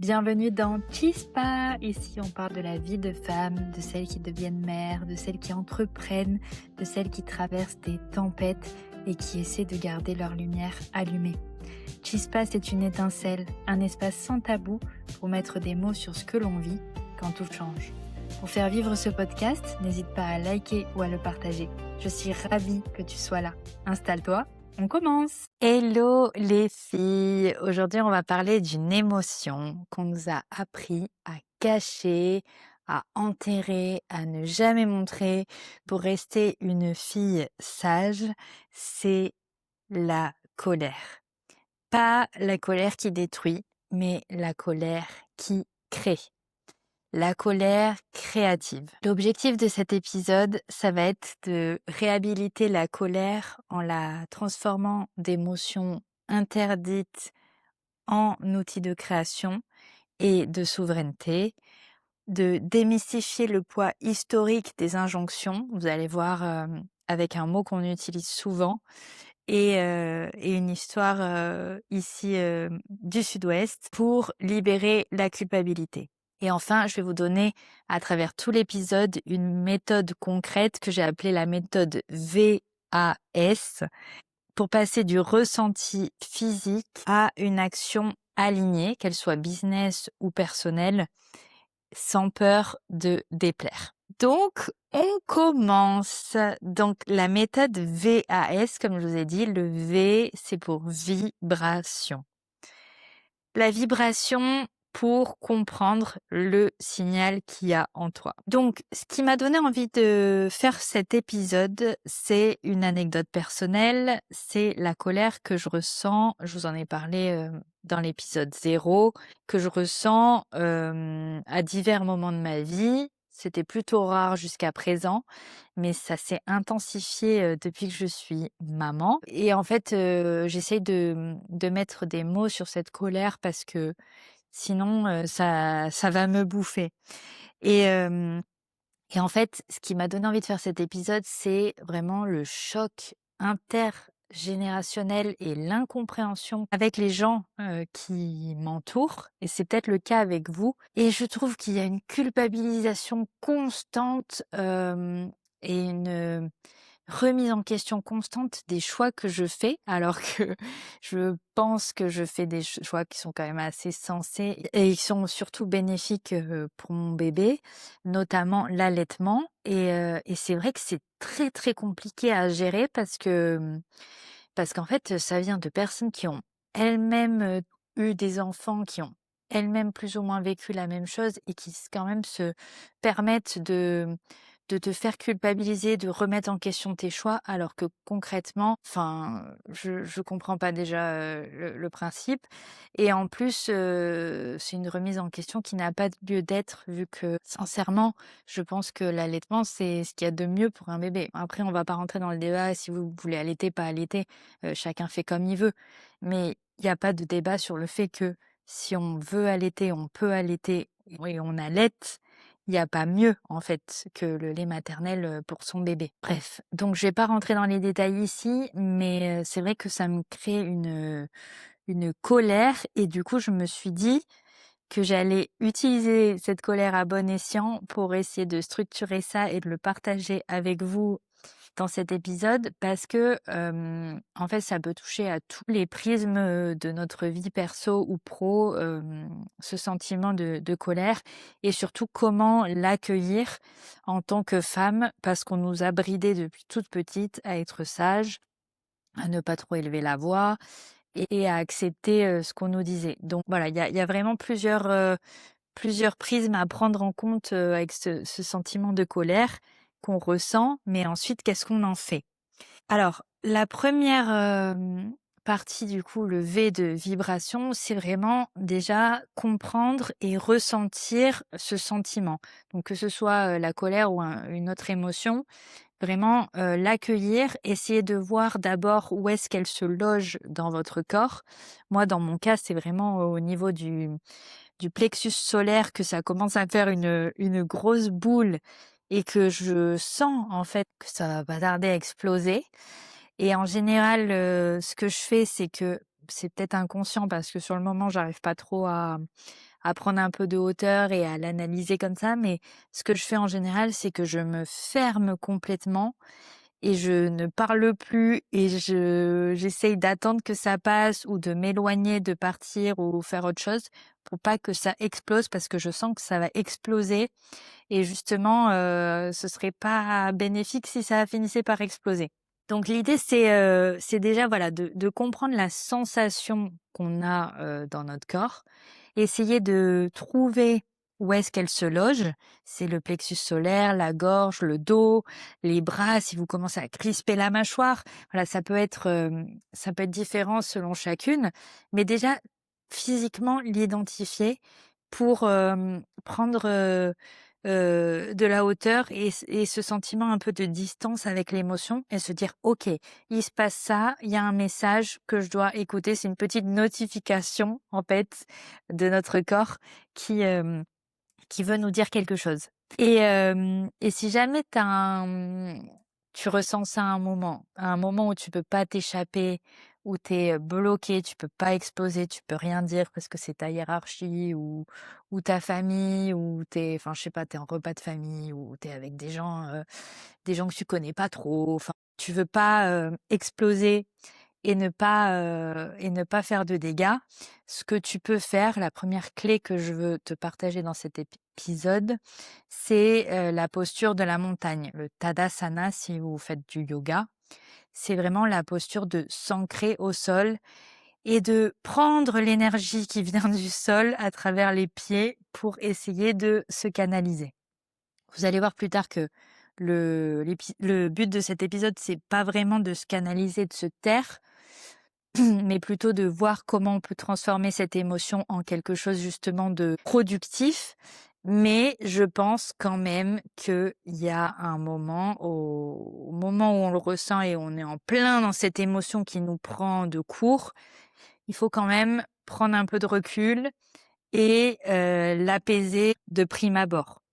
Bienvenue dans Chispa. Ici, on parle de la vie de femmes, de celles qui deviennent mères, de celles qui entreprennent, de celles qui traversent des tempêtes et qui essaient de garder leur lumière allumée. Chispa, c'est une étincelle, un espace sans tabou pour mettre des mots sur ce que l'on vit quand tout change. Pour faire vivre ce podcast, n'hésite pas à liker ou à le partager. Je suis ravie que tu sois là. Installe-toi, on commence. Hello les filles. Aujourd'hui, on va parler d'une émotion qu'on nous a appris à cacher, à enterrer, à ne jamais montrer pour rester une fille sage. C'est la colère. Pas la colère qui détruit, mais la colère qui crée. La colère créative. L'objectif de cet épisode, ça va être de réhabiliter la colère en la transformant d'émotions interdites en outil de création et de souveraineté, de démystifier le poids historique des injonctions, vous allez voir avec un mot qu'on utilise souvent, et une histoire ici du Sud-Ouest pour libérer la culpabilité. Et enfin, je vais vous donner à travers tout l'épisode une méthode concrète que j'ai appelée la méthode VAS pour passer du ressenti physique à une action alignée, qu'elle soit business ou personnelle, sans peur de déplaire. Donc, on commence. Donc, la méthode VAS, comme je vous ai dit, le V, c'est pour vibration. La vibration pour comprendre le signal qu'il y a en toi. Donc, ce qui m'a donné envie de faire cet épisode, c'est une anecdote personnelle, c'est la colère que je ressens, je vous en ai parlé dans l'épisode 0, que je ressens à divers moments de ma vie. C'était plutôt rare jusqu'à présent, mais ça s'est intensifié depuis que je suis maman. Et en fait, j'essaye de mettre des mots sur cette colère parce que sinon, ça va me bouffer. Et en fait, ce qui m'a donné envie de faire cet épisode, c'est vraiment le choc intergénérationnel et l'incompréhension avec les gens qui m'entourent. Et c'est peut-être le cas avec vous. Et je trouve qu'il y a une culpabilisation constante et une remise en question constante des choix que je fais, alors que je pense que je fais des choix qui sont quand même assez sensés et ils sont surtout bénéfiques pour mon bébé, notamment l'allaitement. Et c'est vrai que c'est très très compliqué à gérer parce qu'en fait, ça vient de personnes qui ont elles-mêmes eu des enfants, qui ont elles-mêmes plus ou moins vécu la même chose et qui quand même se permettent de te faire culpabiliser, de remettre en question tes choix, alors que concrètement, enfin, je comprends pas déjà le principe. Et en plus, c'est une remise en question qui n'a pas lieu d'être, vu que sincèrement, je pense que l'allaitement, c'est ce qu'il y a de mieux pour un bébé. Après, on va pas rentrer dans le débat si vous voulez allaiter, pas allaiter, chacun fait comme il veut. Mais il n'y a pas de débat sur le fait que si on veut allaiter, on peut allaiter et on allaite. Il n'y a pas mieux, en fait, que le lait maternel pour son bébé. Bref, donc je vais pas rentrer dans les détails ici, mais c'est vrai que ça me crée une colère et du coup, je me suis dit que j'allais utiliser cette colère à bon escient pour essayer de structurer ça et de le partager avec vous dans cet épisode parce que en fait ça peut toucher à tous les prismes de notre vie perso ou pro, ce sentiment de colère et surtout comment l'accueillir en tant que femme parce qu'on nous a bridés depuis toute petite à être sage, à ne pas trop élever la voix et à accepter ce qu'on nous disait. Donc voilà, il y a vraiment plusieurs prismes à prendre en compte avec ce sentiment de colère qu'on ressent, mais ensuite, qu'est-ce qu'on en fait? Alors, la première partie, du coup, le V de vibration, c'est vraiment déjà comprendre et ressentir ce sentiment. Donc, que ce soit la colère ou une autre émotion, vraiment l'accueillir, essayer de voir d'abord où est-ce qu'elle se loge dans votre corps. Moi, dans mon cas, c'est vraiment au niveau du plexus solaire que ça commence à faire une grosse boule et que je sens en fait que ça va pas tarder à exploser. Et en général, ce que je fais, c'est que c'est peut-être inconscient parce que sur le moment, j'arrive pas trop à prendre un peu de hauteur et à l'analyser comme ça, mais ce que je fais en général, c'est que je me ferme complètement et je ne parle plus et j'essaye d'attendre que ça passe ou de m'éloigner, de partir ou faire autre chose pour pas que ça explose parce que je sens que ça va exploser et justement, ce serait pas bénéfique si ça finissait par exploser. Donc l'idée c'est déjà voilà de comprendre la sensation qu'on a, dans notre corps, essayer de trouver où est-ce qu'elle se loge. C'est le plexus solaire, la gorge, le dos, les bras, si vous commencez à crisper la mâchoire. Voilà, ça peut être différent selon chacune, mais déjà physiquement l'identifier pour, prendre, de la hauteur et ce sentiment un peu de distance avec l'émotion et se dire: «OK, il se passe ça, il y a un message que je dois écouter». C'est une petite notification, en fait, de notre corps qui, qui veut nous dire quelque chose. Et si jamais tu ressens ça à un moment où tu peux pas t'échapper, où tu es, bloqué, tu peux pas exploser, tu peux rien dire parce que c'est ta hiérarchie ou ta famille ou enfin je sais pas, tu es en repas de famille ou tu es avec des gens que tu connais pas trop, enfin tu veux pas, exploser et ne pas faire de dégâts. Ce que tu peux faire, la première clé que je veux te partager dans cet épisode, c'est, la posture de la montagne, le Tadasana si vous faites du yoga. C'est vraiment la posture de s'ancrer au sol et de prendre l'énergie qui vient du sol à travers les pieds pour essayer de se canaliser. Vous allez voir plus tard que le but de cet épisode, c'est pas vraiment de se canaliser, de se taire, mais plutôt de voir comment on peut transformer cette émotion en quelque chose justement de productif. Mais je pense quand même qu'il y a un moment, au moment où on le ressent et on est en plein dans cette émotion qui nous prend de court, il faut quand même prendre un peu de recul et l'apaiser de prime abord.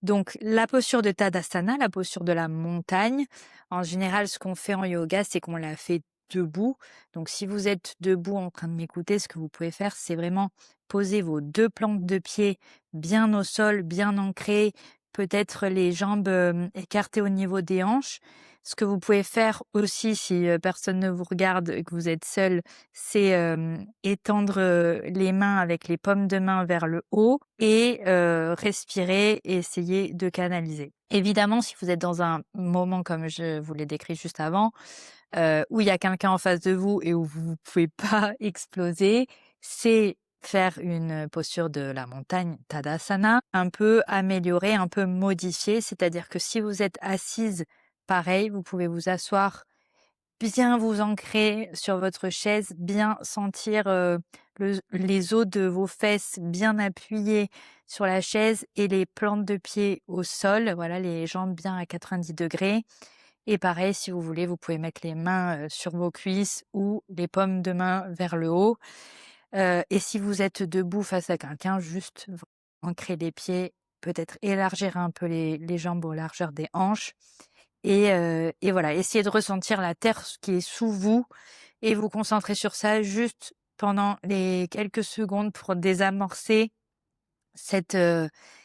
Donc la posture de Tadasana, la posture de la montagne, en général, ce qu'on fait en yoga, c'est qu'on la fait debout. Donc si vous êtes debout en train de m'écouter, ce que vous pouvez faire, c'est vraiment poser vos 2 plantes de pied bien au sol, bien ancrées, peut-être les jambes, écartées au niveau des hanches. Ce que vous pouvez faire aussi si, personne ne vous regarde et que vous êtes seul, c'est, étendre, les mains avec les paumes de main vers le haut et respirer et essayer de canaliser. Évidemment, si vous êtes dans un moment comme je vous l'ai décrit juste avant, où il y a quelqu'un en face de vous et où vous ne pouvez pas exploser, c'est faire une posture de la montagne, Tadasana, un peu améliorée, un peu modifiée. C'est-à-dire que si vous êtes assise, pareil, vous pouvez vous asseoir, bien vous ancrer sur votre chaise, bien sentir, les os de vos fesses bien appuyés sur la chaise et les plantes de pied au sol, voilà, les jambes bien à 90 degrés. Et pareil, si vous voulez, vous pouvez mettre les mains, sur vos cuisses ou les paumes de main vers le haut. Et si vous êtes debout face à quelqu'un, juste ancrer les pieds, peut-être élargir un peu les jambes aux largeurs des hanches et voilà, essayez de ressentir la terre qui est sous vous et vous concentrer sur ça juste pendant les quelques secondes pour désamorcer cette,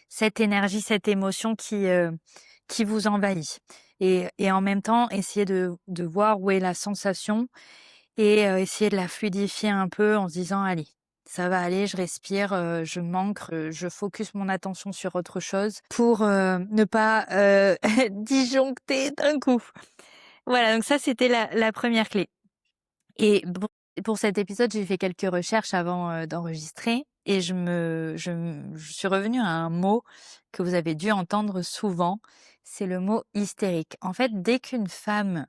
cette énergie, cette émotion qui vous envahit. Et en même temps, essayez de voir où est la sensation et essayer de la fluidifier un peu en se disant: «Allez, ça va aller, je respire, je m'ancre, je focus mon attention sur autre chose» pour, ne pas, disjoncter d'un coup. Voilà, donc ça, c'était la 1re clé. Et pour cet épisode, j'ai fait quelques recherches avant, d'enregistrer et je suis revenue à un mot que vous avez dû entendre souvent, c'est le mot hystérique. En fait, dès qu'une femme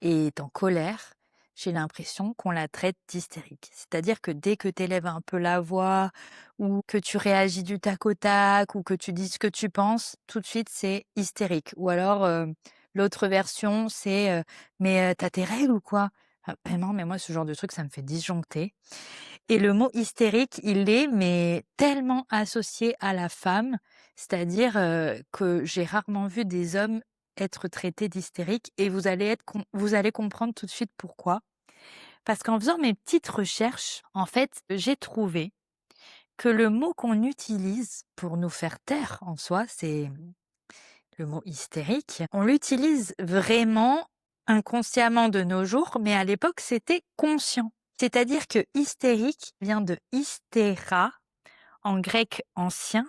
est en colère, j'ai l'impression qu'on la traite d'hystérique. C'est-à-dire que dès que tu élèves un peu la voix ou que tu réagis du tac au tac ou que tu dis ce que tu penses, tout de suite c'est hystérique. Ou alors, l'autre version c'est, «Mais, tu tes règles ou quoi?» «Ah bah non, mais moi ce genre de truc ça me fait disjoncter». Et le mot hystérique, il est mais tellement associé à la femme, c'est-à-dire, que j'ai rarement vu des hommes être traités d'hystériques et vous allez comprendre tout de suite pourquoi. Parce qu'en faisant mes petites recherches, en fait, j'ai trouvé que le mot qu'on utilise pour nous faire taire en soi, c'est le mot hystérique. On l'utilise vraiment inconsciemment de nos jours, mais à l'époque, c'était conscient. C'est-à-dire que hystérique vient de hystéra, en grec ancien,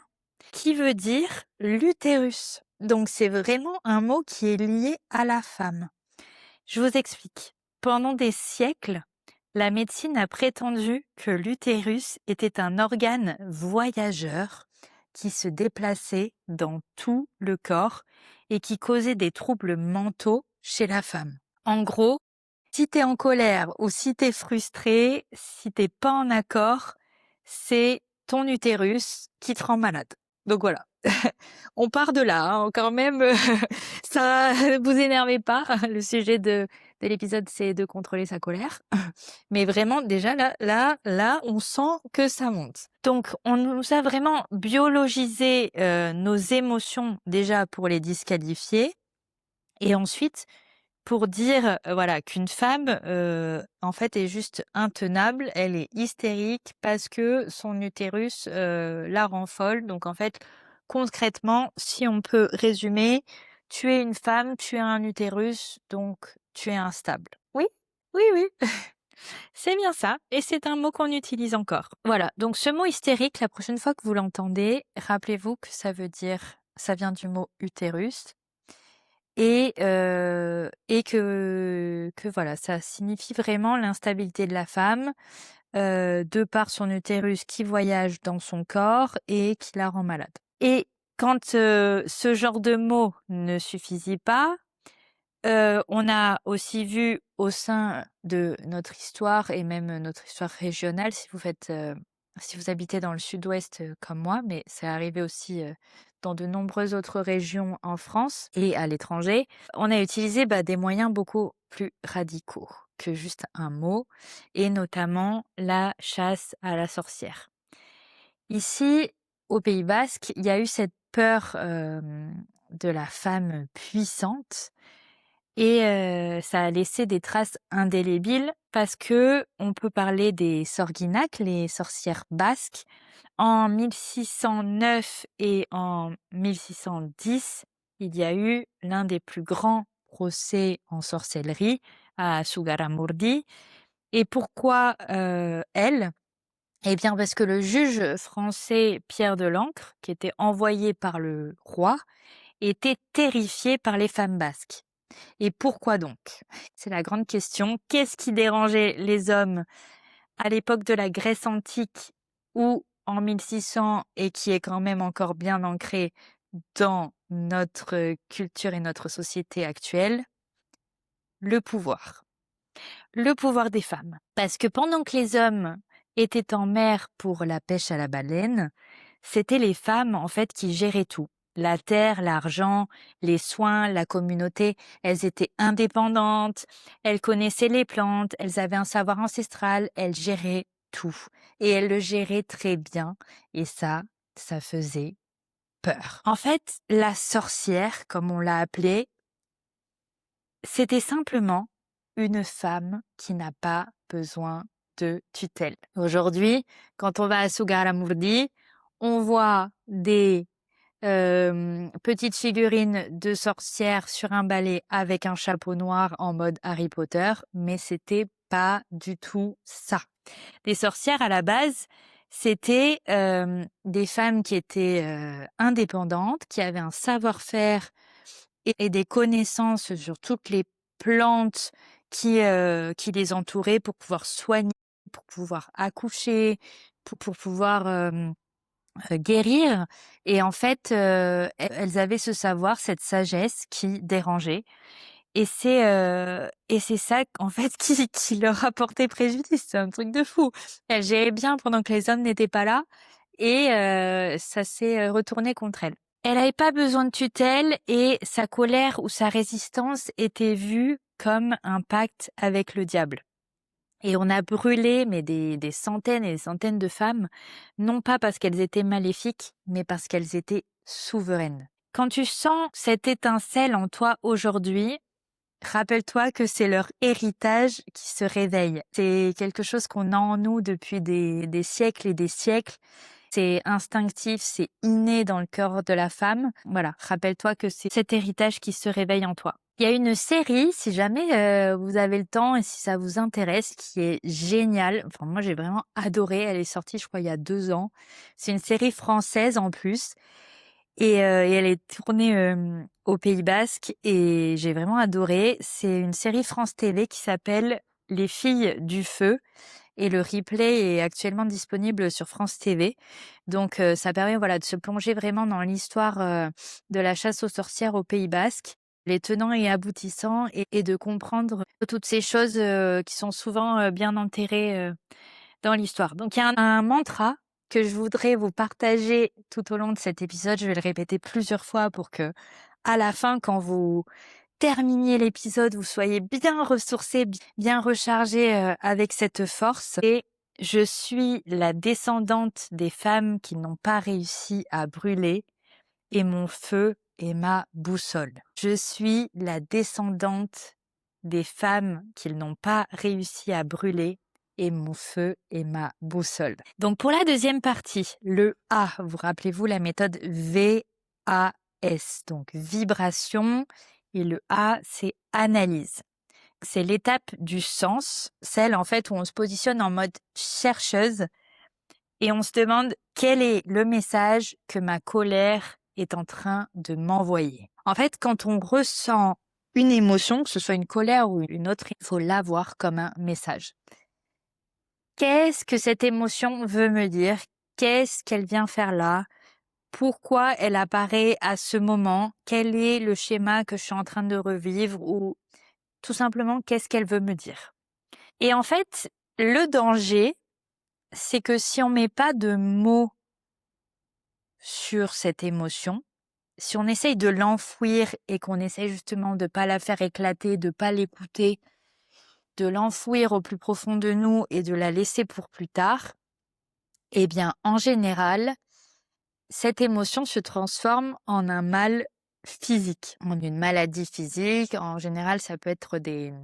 qui veut dire l'utérus. Donc c'est vraiment un mot qui est lié à la femme. Je vous explique. Pendant des siècles, la médecine a prétendu que l'utérus était un organe voyageur qui se déplaçait dans tout le corps et qui causait des troubles mentaux chez la femme. En gros, si t'es en colère ou si t'es frustré, si t'es pas en accord, c'est ton utérus qui te rend malade. Donc voilà. On part de là, hein, quand même, ça vous énervez pas. Le sujet de l'épisode, c'est de contrôler sa colère. Mais vraiment, déjà là, on sent que ça monte. Donc, on nous a vraiment biologisé nos émotions déjà pour les disqualifier, et ensuite pour dire voilà qu'une femme en fait est juste intenable, elle est hystérique parce que son utérus la rend folle. Donc en fait, concrètement, si on peut résumer, tu es une femme, tu as un utérus, donc tu es instable. Oui, oui, oui. C'est bien ça, et c'est un mot qu'on utilise encore. Voilà, donc ce mot hystérique, la prochaine fois que vous l'entendez, rappelez-vous que ça vient du mot utérus, et que voilà, ça signifie vraiment l'instabilité de la femme, de par son utérus qui voyage dans son corps et qui la rend malade. Et quand ce genre de mots ne suffisait pas, on a aussi vu au sein de notre histoire et même notre histoire régionale, si vous habitez dans le sud-ouest comme moi, mais c'est arrivé aussi dans de nombreuses autres régions en France et à l'étranger, on a utilisé des moyens beaucoup plus radicaux que juste un mot, et notamment la chasse à la sorcière. Ici, au Pays Basque, il y a eu cette peur de la femme puissante, et ça a laissé des traces indélébiles parce que on peut parler des Sorguinac, les sorcières basques. En 1609 et en 1610, il y a eu l'un des plus grands procès en sorcellerie à Zugarramurdi. Et pourquoi elle? Eh bien parce que le juge français Pierre de Lancre, qui était envoyé par le roi, était terrifié par les femmes basques. Et pourquoi donc? C'est la grande question. Qu'est-ce qui dérangeait les hommes à l'époque de la Grèce antique ou en 1600, et qui est quand même encore bien ancré dans notre culture et notre société actuelle? Le pouvoir. Le pouvoir des femmes. Parce que pendant que les hommes étaient en mer pour la pêche à la baleine, c'était les femmes en fait qui géraient tout. La terre, l'argent, les soins, la communauté, elles étaient indépendantes, elles connaissaient les plantes, elles avaient un savoir ancestral, elles géraient tout. Et elles le géraient très bien. Et ça faisait peur. En fait, la sorcière, comme on l'a appelée, c'était simplement une femme qui n'a pas besoin de tutelle. Aujourd'hui, quand on va à Zugarramurdi, on voit des petites figurines de sorcières sur un balai avec un chapeau noir en mode Harry Potter, mais c'était pas du tout ça. Les sorcières, à la base, c'était des femmes qui étaient indépendantes, qui avaient un savoir-faire et des connaissances sur toutes les plantes qui les entouraient pour pouvoir soigner, pour pouvoir accoucher, pour pouvoir guérir. Et en fait, elles avaient ce savoir, cette sagesse qui dérangeait. Et c'est ça en fait qui leur apportait préjudice. C'est un truc de fou. Elles géraient bien pendant que les hommes n'étaient pas là, et ça s'est retourné contre elles. Elle n'avait pas besoin de tutelle, et sa colère ou sa résistance était vue comme un pacte avec le diable. Et on a brûlé des centaines et des centaines de femmes, non pas parce qu'elles étaient maléfiques, mais parce qu'elles étaient souveraines. Quand tu sens cette étincelle en toi aujourd'hui, rappelle-toi que c'est leur héritage qui se réveille. C'est quelque chose qu'on a en nous depuis des siècles et des siècles, c'est instinctif, c'est inné dans le cœur de la femme. Voilà, rappelle-toi que c'est cet héritage qui se réveille en toi. Il y a une série, si jamais vous avez le temps et si ça vous intéresse, qui est géniale. Enfin, moi, j'ai vraiment adoré. Elle est sortie, je crois, il y a 2 ans. C'est une série française en plus. Et elle est tournée au Pays Basque et j'ai vraiment adoré. C'est une série France TV qui s'appelle Les Filles du Feu et le replay est actuellement disponible sur France TV. Donc ça permet voilà de se plonger vraiment dans l'histoire de la chasse aux sorcières au Pays Basque, les tenants et aboutissants et de comprendre toutes ces choses qui sont souvent bien enterrées dans l'histoire. Donc il y a un mantra que je voudrais vous partager tout au long de cet épisode. Je vais le répéter plusieurs fois pour que, à la fin, quand vous terminiez l'épisode, vous soyez bien ressourcés, bien rechargés avec cette force. Et je suis la descendante des femmes qui n'ont pas réussi à brûler et mon feu est ma boussole. Je suis la descendante des femmes qui n'ont pas réussi à brûler et mon feu est ma boussole. Donc pour la deuxième partie, le A, vous rappelez-vous la méthode VAS, donc vibration, et le A, c'est analyse. C'est l'étape du sens, celle en fait où on se positionne en mode chercheuse et on se demande quel est le message que ma colère est en train de m'envoyer. En fait, quand on ressent une émotion, que ce soit une colère ou une autre, il faut la voir comme un message. Qu'est-ce que cette émotion veut me dire? Qu'est-ce qu'elle vient faire là? Pourquoi elle apparaît à ce moment? Quel est le schéma que je suis en train de revivre? Ou tout simplement, qu'est-ce qu'elle veut me dire? Et en fait, le danger, c'est que si on met pas de mots sur cette émotion, si on essaye de l'enfouir et qu'on essaye justement de pas la faire éclater, de pas l'écouter, de l'enfouir au plus profond de nous et de la laisser pour plus tard, eh bien, en général, cette émotion se transforme en un mal physique, en une maladie physique. En général, ça peut être des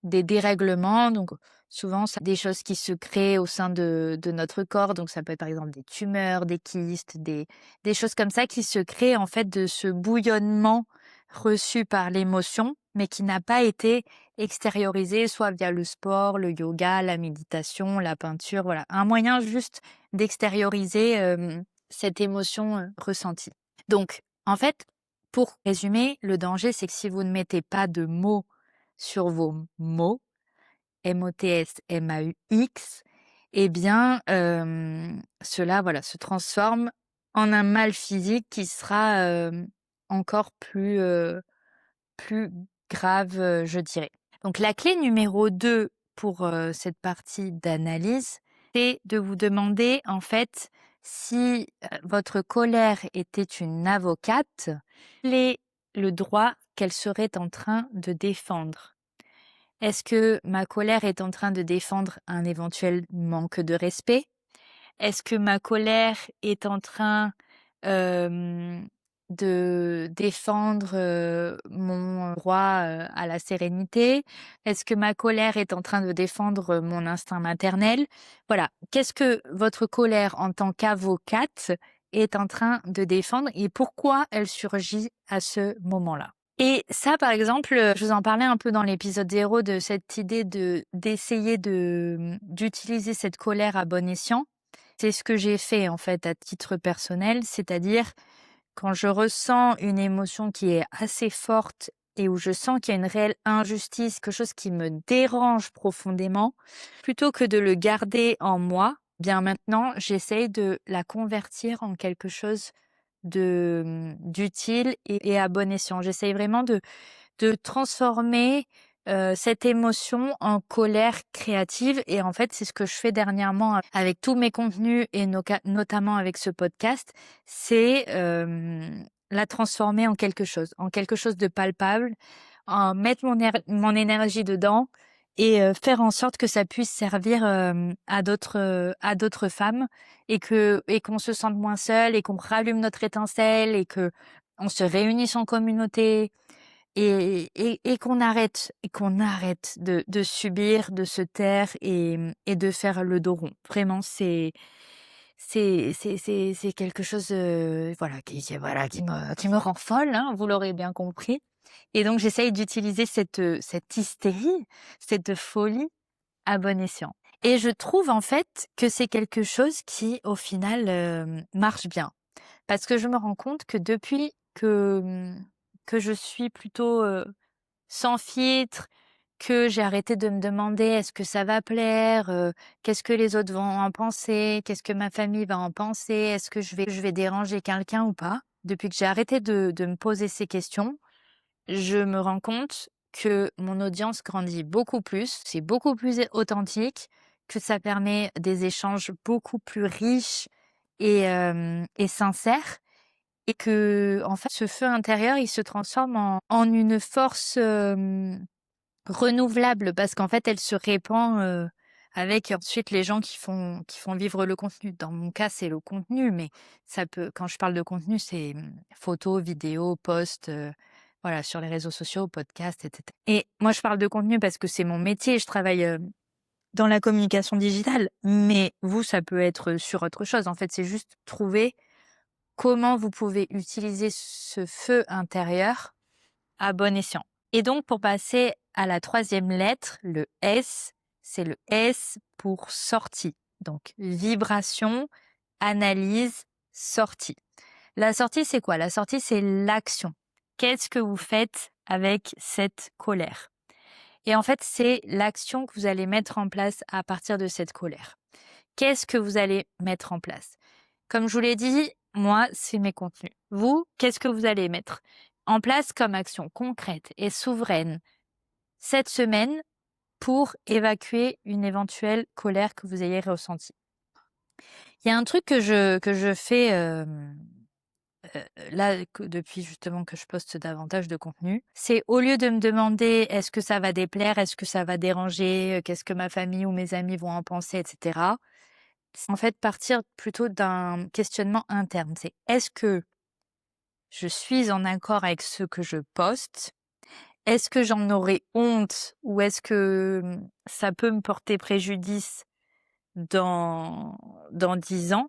dérèglements, donc souvent c'est des choses qui se créent au sein de notre corps, donc ça peut être par exemple des tumeurs, des kystes, des choses comme ça qui se créent en fait de ce bouillonnement reçu par l'émotion, mais qui n'a pas été extériorisé, soit via le sport, le yoga, la méditation, la peinture, voilà. Un moyen juste d'extérioriser cette émotion ressentie. Donc, en fait, pour résumer, le danger, c'est que si vous ne mettez pas de mots sur vos mots, M-O-T-S, M-A-U-X, eh bien, cela voilà, se transforme en un mal physique qui sera encore plus grave, je dirais. Donc, la clé numéro 2 pour cette partie d'analyse, c'est de vous demander, en fait, si votre colère était une avocate, quel est le droit qu'elle serait en train de défendre? Est-ce que ma colère est en train de défendre un éventuel manque de respect? Est-ce que ma colère est en train de défendre mon droit à la sérénité? Est-ce que ma colère est en train de défendre mon instinct maternel? Voilà. Qu'est-ce que votre colère en tant qu'avocate est en train de défendre et pourquoi elle surgit à ce moment-là? Et ça, par exemple, je vous en parlais un peu dans l'épisode 0 de cette idée d'essayer d'utiliser cette colère à bon escient. C'est ce que j'ai fait, en fait, à titre personnel, c'est-à-dire quand je ressens une émotion qui est assez forte et où je sens qu'il y a une réelle injustice, quelque chose qui me dérange profondément, plutôt que de le garder en moi, bien maintenant, j'essaye de la convertir en quelque chose d'utile et à bon escient. J'essaye vraiment de transformer cette émotion en colère créative et en fait c'est ce que je fais dernièrement avec tous mes contenus et notamment avec ce podcast, c'est la transformer en quelque chose de palpable, mettre mon énergie dedans et faire en sorte que ça puisse servir à d'autres femmes et qu'on se sente moins seul et qu'on rallume notre étincelle et que on se réunisse en communauté et qu'on arrête de subir, de se taire et de faire le dos rond. Vraiment, c'est quelque chose, voilà, qui me rend folle, hein, vous l'aurez bien compris. Et donc j'essaye d'utiliser cette hystérie, cette folie à bon escient. Et je trouve en fait que c'est quelque chose qui, au final, marche bien. Parce que je me rends compte que depuis que je suis plutôt, sans filtre, que j'ai arrêté de me demander: «Est-ce que ça va plaire? Qu'est-ce que les autres vont en penser? Qu'est-ce que ma famille va en penser? Est-ce que je vais déranger quelqu'un ou pas?» Depuis que j'ai arrêté de me poser ces questions, je me rends compte que mon audience grandit beaucoup plus, c'est beaucoup plus authentique, que ça permet des échanges beaucoup plus riches et sincères et que en fait, ce feu intérieur, il se transforme en une force, renouvelable parce qu'en fait, elle se répand, avec ensuite les gens qui font vivre le contenu. Dans mon cas, c'est le contenu, mais ça peut quand je parle de contenu, c'est, photos, vidéos, posts, voilà, sur les réseaux sociaux, podcasts et cetera. Et moi, je parle de contenu parce que c'est mon métier, je travaille, dans la communication digitale, mais vous, ça peut être sur autre chose. En fait, c'est juste trouver comment vous pouvez utiliser ce feu intérieur à bon escient. Et donc, pour passer à la troisième lettre, le S, c'est le S pour sortie. Donc, vibration, analyse, sortie. La sortie, c'est quoi? La sortie, c'est l'action. Qu'est-ce que vous faites avec cette colère? Et en fait, c'est l'action que vous allez mettre en place à partir de cette colère. Qu'est-ce que vous allez mettre en place? Comme je vous l'ai dit, moi, c'est mes contenus. Vous, qu'est-ce que vous allez mettre en place comme action concrète et souveraine cette semaine pour évacuer une éventuelle colère que vous ayez ressentie? Il y a un truc que je fais là depuis justement que je poste davantage de contenu, c'est au lieu de me demander est-ce que ça va déplaire, est-ce que ça va déranger, qu'est-ce que ma famille ou mes amis vont en penser, etc. C'est en fait partir plutôt d'un questionnement interne. C'est est-ce que je suis en accord avec ce que je poste? Est-ce que j'en aurais honte ou est-ce que ça peut me porter préjudice dans, dans 10 ans?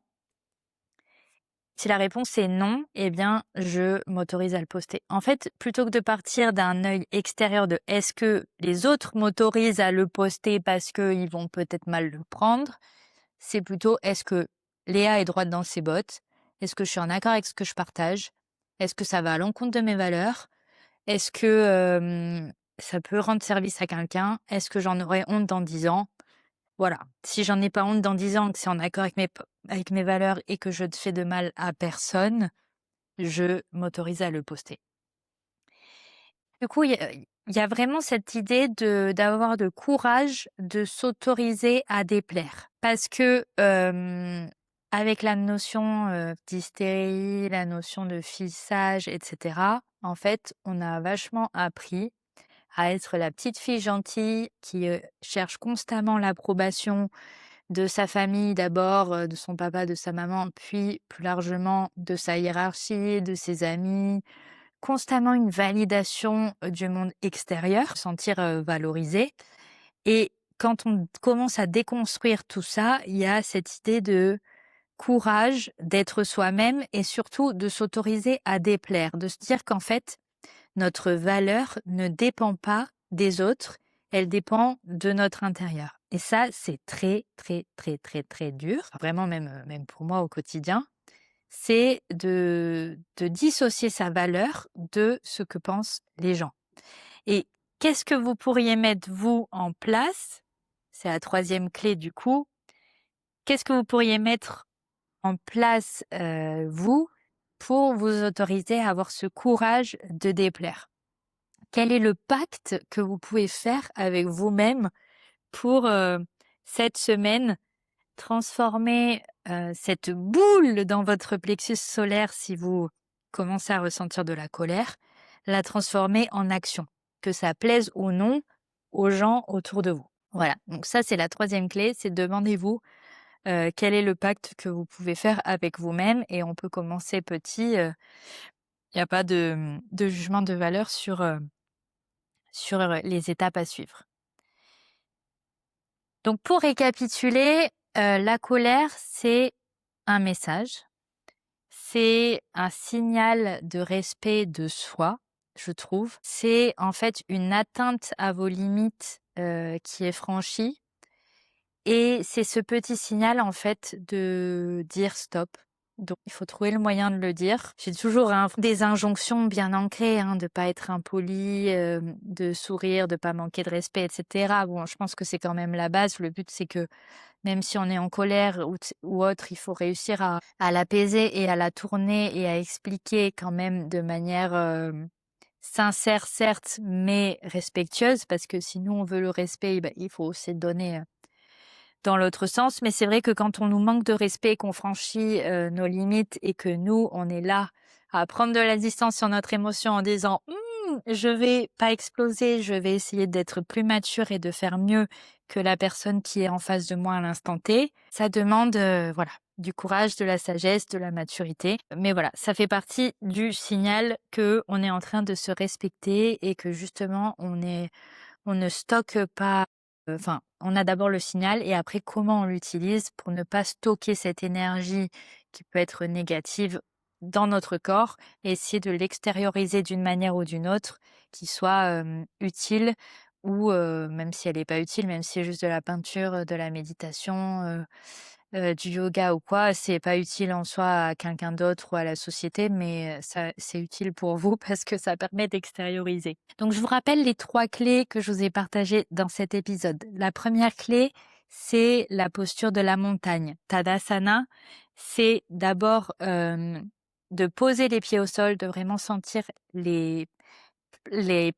Si la réponse est non, eh bien, je m'autorise à le poster. En fait, plutôt que de partir d'un œil extérieur de est-ce que les autres m'autorisent à le poster parce qu'ils vont peut-être mal le prendre, c'est plutôt est-ce que Léa est droite dans ses bottes? Est-ce que je suis en accord avec ce que je partage? Est-ce que ça va à l'encontre de mes valeurs? Est-ce que ça peut rendre service à quelqu'un? Est-ce que j'en aurai honte dans 10 ans? Voilà. Si j'en ai pas honte dans 10 ans, que c'est en accord avec mes valeurs et que je ne fais de mal à personne, je m'autorise à le poster. Du coup, il y a vraiment cette idée d'avoir de courage de s'autoriser à déplaire. Parce que avec la notion d'hystérie, la notion de fissage, etc., en fait, on a vachement appris à être la petite fille gentille qui cherche constamment l'approbation de sa famille d'abord, de son papa, de sa maman, puis plus largement de sa hiérarchie, de ses amis, constamment une validation du monde extérieur, se sentir valorisé. Et quand on commence à déconstruire tout ça, il y a cette idée de courage d'être soi-même et surtout de s'autoriser à déplaire, de se dire qu'en fait, notre valeur ne dépend pas des autres, elle dépend de notre intérieur. Et ça, c'est très, très, très, très, très dur, vraiment même pour moi au quotidien, c'est de dissocier sa valeur de ce que pensent les gens. Et qu'est-ce que vous pourriez mettre, vous, en place? C'est la troisième clé du coup. Qu'est-ce que vous pourriez mettre en place, vous, pour vous autoriser à avoir ce courage de déplaire? Quel est le pacte que vous pouvez faire avec vous-même pour, cette semaine, transformer, cette boule dans votre plexus solaire si vous commencez à ressentir de la colère, la transformer en action, que ça plaise ou non aux gens autour de vous? Voilà, donc ça c'est la troisième clé, c'est demandez-vous, quel est le pacte que vous pouvez faire avec vous-même et on peut commencer petit, il n'y a pas de jugement de valeur sur les étapes à suivre. Donc pour récapituler, la colère, c'est un message, c'est un signal de respect de soi, je trouve. C'est en fait une atteinte à vos limites, qui est franchie et c'est ce petit signal en fait de dire stop. Donc il faut trouver le moyen de le dire. J'ai toujours des injonctions bien ancrées, hein, de pas être impoli, de sourire, de pas manquer de respect, et cetera. Bon, je pense que c'est quand même la base. Le but, c'est que même si on est en colère ou autre, il faut réussir à l'apaiser et à la tourner et à expliquer quand même de manière, sincère certes, mais respectueuse parce que si nous on veut le respect, bah, il faut aussi le donner, dans l'autre sens. Mais c'est vrai que quand on nous manque de respect, qu'on franchit, nos limites et que nous, on est là à prendre de la distance sur notre émotion en disant: je vais pas exploser, je vais essayer d'être plus mature et de faire mieux que la personne qui est en face de moi à l'instant T. Ça demande, voilà, du courage, de la sagesse, de la maturité. Mais voilà, ça fait partie du signal que on est en train de se respecter et que justement on ne stocke pas, enfin, on a d'abord le signal et après comment on l'utilise pour ne pas stocker cette énergie qui peut être négative dans notre corps et essayer de l'extérioriser d'une manière ou d'une autre qui soit, utile ou, même si elle n'est pas utile, même si c'est juste de la peinture, de la méditation, du yoga ou quoi, c'est pas utile en soi à quelqu'un d'autre ou à la société, mais ça c'est utile pour vous parce que ça permet d'extérioriser. Donc je vous rappelle les 3 clés que je vous ai partagées dans cet épisode. La première clé, c'est la posture de la montagne. Tadasana, c'est d'abord, de poser les pieds au sol, de vraiment sentir les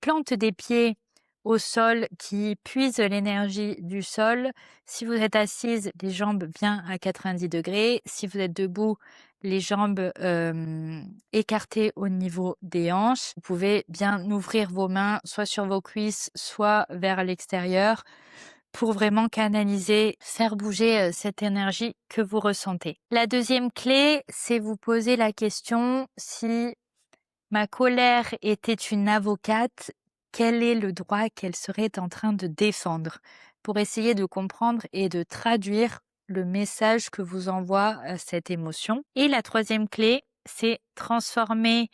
plantes des pieds au sol qui puisent l'énergie du sol. Si vous êtes assise, les jambes bien à 90°. Si vous êtes debout, les jambes écartées au niveau des hanches. Vous pouvez bien ouvrir vos mains soit sur vos cuisses, soit vers l'extérieur pour vraiment canaliser, faire bouger cette énergie que vous ressentez. La deuxième clé, c'est vous poser la question si ma colère était une avocate, quel est le droit qu'elle serait en train de défendre? Pour essayer de comprendre et de traduire le message que vous envoie, cette émotion. Et la troisième clé, c'est transformer,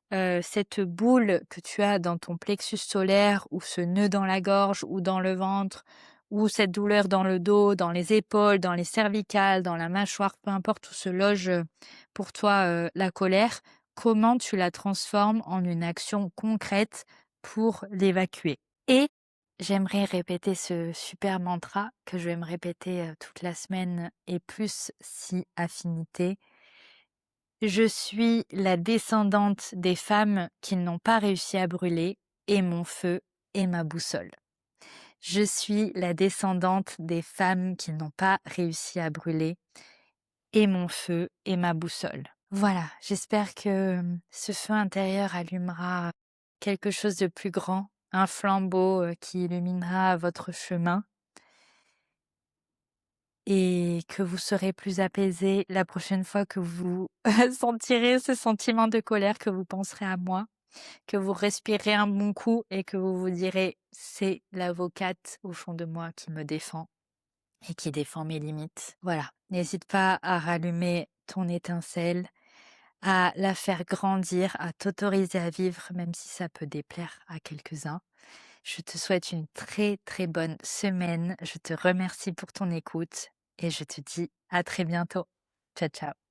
cette boule que tu as dans ton plexus solaire ou ce nœud dans la gorge ou dans le ventre ou cette douleur dans le dos, dans les épaules, dans les cervicales, dans la mâchoire, peu importe où se loge, pour toi, la colère, comment tu la transformes en une action concrète pour l'évacuer. Et j'aimerais répéter ce super mantra que je vais me répéter, toute la semaine et plus si affinité. Je suis la descendante des femmes qui n'ont pas réussi à brûler et mon feu est ma boussole. Je suis la descendante des femmes qui n'ont pas réussi à brûler et mon feu est ma boussole. Voilà, j'espère que ce feu intérieur allumera quelque chose de plus grand, un flambeau qui illuminera votre chemin et que vous serez plus apaisé la prochaine fois que vous sentirez ce sentiment de colère, que vous penserez à moi, que vous respirez un bon coup et que vous vous direz: «C'est l'avocate au fond de moi qui me défend et qui défend mes limites». Voilà, n'hésite pas à rallumer ton étincelle, à la faire grandir, à t'autoriser à vivre même si ça peut déplaire à quelques-uns. Je te souhaite une très, très bonne semaine. Je te remercie pour ton écoute et je te dis à très bientôt. Ciao, ciao.